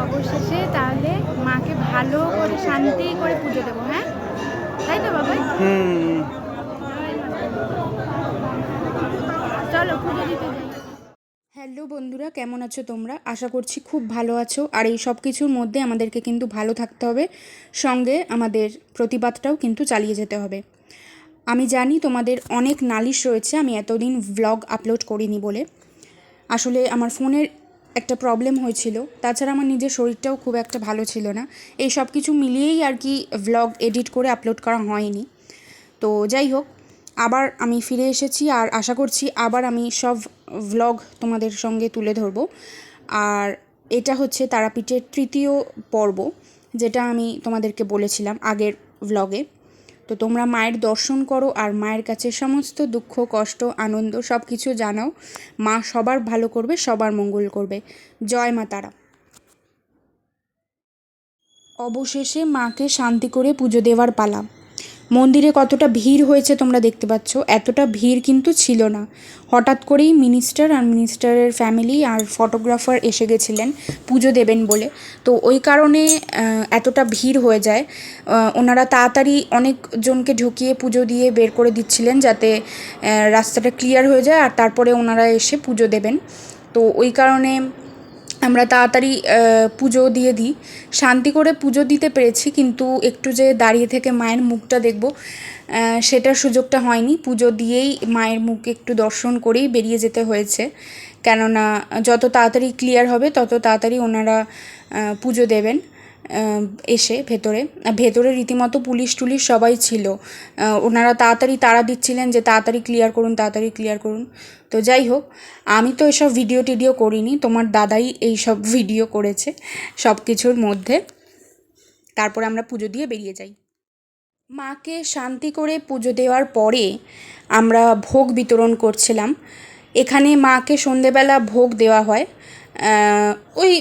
অবশেষে তাহলে মাকে ভালো করে শান্তি করে পুজো দেবো, হ্যাঁ তাই তো বাবাই? চলো পুজো দিতে যাই। হ্যালো বন্ধুরা, কেমন আছো তোমরা? আশা করছি খুব ভালো আছো। আর এই সব কিছুর মধ্যে আমাদেরকে কিন্তু ভালো থাকতে হবে, সঙ্গে আমাদের প্রতিবাদটাও কিন্তু চালিয়ে যেতে হবে। আমি জানি তোমাদের অনেক নালিশ রয়েছে আমি এতদিন ভ্লগ আপলোড করিনি বলে। আসলে আমার ফোনের একটা প্রবলেম হয়েছিল, তাছাড়া আমার নিজের শরীরটাও খুব একটা ভালো ছিল না। এই সব কিছু মিলিয়েই আর কি ভ্লগ এডিট করে আপলোড করা হয়নি। তো যাই হোক, আবার আমি ফিরে এসেছি আর আশা করছি আবার আমি সব ভ্লগ তোমাদের সঙ্গে তুলে ধরবো। আর এটা হচ্ছে তারাপীঠের তৃতীয় পর্ব, যেটা আমি তোমাদেরকে বলেছিলাম আগের ভ্লগে। তো তোমরা মায়ের দর্শন করো আর মায়ের কাছে সমস্ত দুঃখ কষ্ট আনন্দ সব কিছু জানাও। মা সবার ভালো করবে, সবার মঙ্গল করবে। জয় মা তারা। অবশেষে মাকে শান্তি করে পুজো দেওয়ার পালা। মন্দিরে কতটা ভিড় হয়েছে তোমরা দেখতে পাচ্ছ। এতটা ভিড় কিন্তু ছিল না। হঠাৎ করেই মিনিস্টার আর মিনিস্টারের ফ্যামিলি আর ফটোগ্রাফার এসে গেছিলেন পুজো দেবেন বলে। তো ওই কারণে এতটা ভিড় হয়ে যায়। ওনারা তাড়াতাড়ি অনেকজনকে ঢুকিয়ে পুজো দিয়ে বের করে দিচ্ছিলেন, যাতে রাস্তাটা ক্লিয়ার হয়ে যায় আর তারপরে ওনারা এসে পুজো দেবেন। তো ওই কারণে আমরা তাড়াতাড়ি পুজো দিয়ে দিই। শান্তি করে পুজো দিতে পেরেছি, কিন্তু একটু যে দাঁড়িয়ে থেকে মায়ের মুখটা দেখব সেটার সুযোগটা হয়নি। পুজো দিয়েই মায়ের মুখ একটু দর্শন করেই বেরিয়ে যেতে হয়েছে, কেননা যত তাড়াতাড়ি ক্লিয়ার হবে তত তাড়াতাড়ি ওনারা পুজো দেবেন। এসে ভেতরে রীতিমতো পুলিশ টুলিশ সবাই ছিল। ওনারা তাড়াতাড়ি তাড়া দিচ্ছিলেন যে তাড়াতাড়ি ক্লিয়ার করুন, তাড়াতাড়ি ক্লিয়ার করুন। তো যাই হোক, আমি তো এসব ভিডিও টিডিও করিনি, তোমার দাদাই এই সব ভিডিও করেছে সব কিছুর মধ্যে। তারপরে আমরা পুজো দিয়ে বেরিয়ে যাই। মাকে শান্তি করে পুজো দেওয়ার পরে আমরা ভোগ বিতরণ করছিলাম। এখানে মাকে সন্ধেবেলা ভোগ দেওয়া হয়। ওই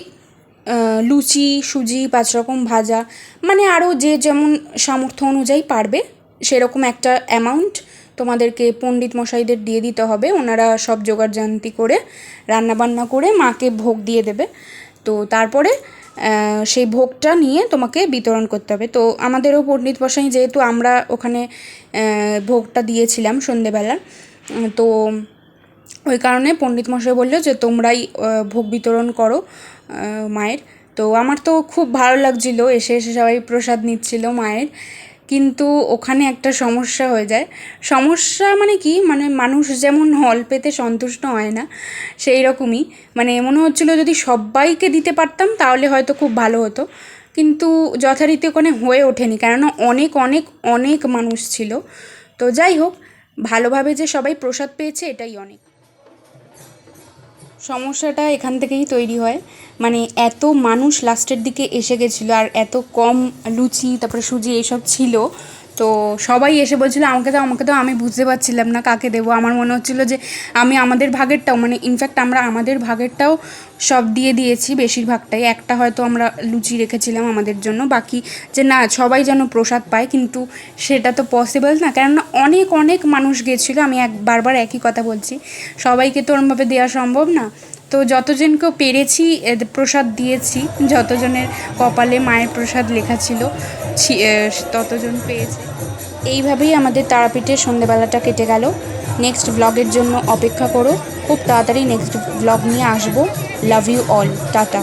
লুচি সুজি 5 রকম ভাজা, মানে আরও যে যেমন সামর্থ্য অনুযায়ী পারবে সেরকম একটা অ্যামাউন্ট তোমাদেরকে পণ্ডিত মশাইদের দিয়ে দিতে হবে। ওনারা সব জোগাড়জান্তি করে রান্নাবান্না করে মাকে ভোগ দিয়ে দেবে। তো তারপরে সেই ভোগটা নিয়ে তোমাকে বিতরণ করতে হবে। তো আমাদেরও পণ্ডিত মশাই, যেহেতু আমরা ওখানে ভোগটা দিয়েছিলাম সন্ধেবেলা, তো ওই কারণে পণ্ডিত মশাই বললো যে তোমরাই ভোগ বিতরণ করো মায়ের। তো আমার তো খুব ভালো লাগছিলো, এসে এসে সবাই প্রসাদ নিচ্ছিল মায়ের। কিন্তু ওখানে একটা সমস্যা হয়ে যায়। সমস্যা মানে কি, মানে মানুষ যেমন অল্পেতে সন্তুষ্ট হয় না, সেই রকমই মানে মনে হচ্ছিলো যদি সবাইকে দিতে পারতাম তাহলে হয়তো খুব ভালো হতো। কিন্তু যথারীতি ওখানে হয়ে ওঠেনি, কেননা অনেক অনেক অনেক মানুষ ছিল। তো যাই হোক, ভালোভাবে যে সবাই প্রসাদ পেয়েছে এটাই অনেক। সমস্যাটা এখান থেকেই তৈরি হয়, মানে এত মানুষ লাস্টের দিকে এসে গেছিলো আর এত কম লুচি তারপরে সুজি এইসব ছিল। তো সবাই এসে বলছিলো আমাকে দাও আমাকে দাও। আমি বুঝতে পারছিলাম না কাকে দেবো। আমার মনে হচ্ছিলো যে আমি আমাদের ভাগেরটাও, মানে ইনফ্যাক্ট আমরা আমাদের ভাগেরটাও সব দিয়ে দিয়েছি বেশিরভাগটাই। একটা হয়তো আমরা লুচি রেখেছিলাম আমাদের জন্য, বাকি যে না সবাই যেন প্রসাদ পায়, কিন্তু সেটা তো পসিবল না, কেননা অনেক অনেক মানুষ গেছিলো। আমি বারবার একই কথা বলছি, সবাইকে তো ওরমভাবে দেওয়া সম্ভব না। তো যতজনকেও পেরেছি প্রসাদ দিয়েছি, যতজনের কপালে মায়ের প্রসাদ লেখা ছিল ততজন পেয়েছে। এইভাবেই আমাদের তারাপীঠের সন্ধ্যেবেলাটা কেটে গেল। নেক্সট ব্লগের জন্য অপেক্ষা করো, খুব তাড়াতাড়ি নেক্সট ব্লগ নিয়ে আসবো। Love you all, tata.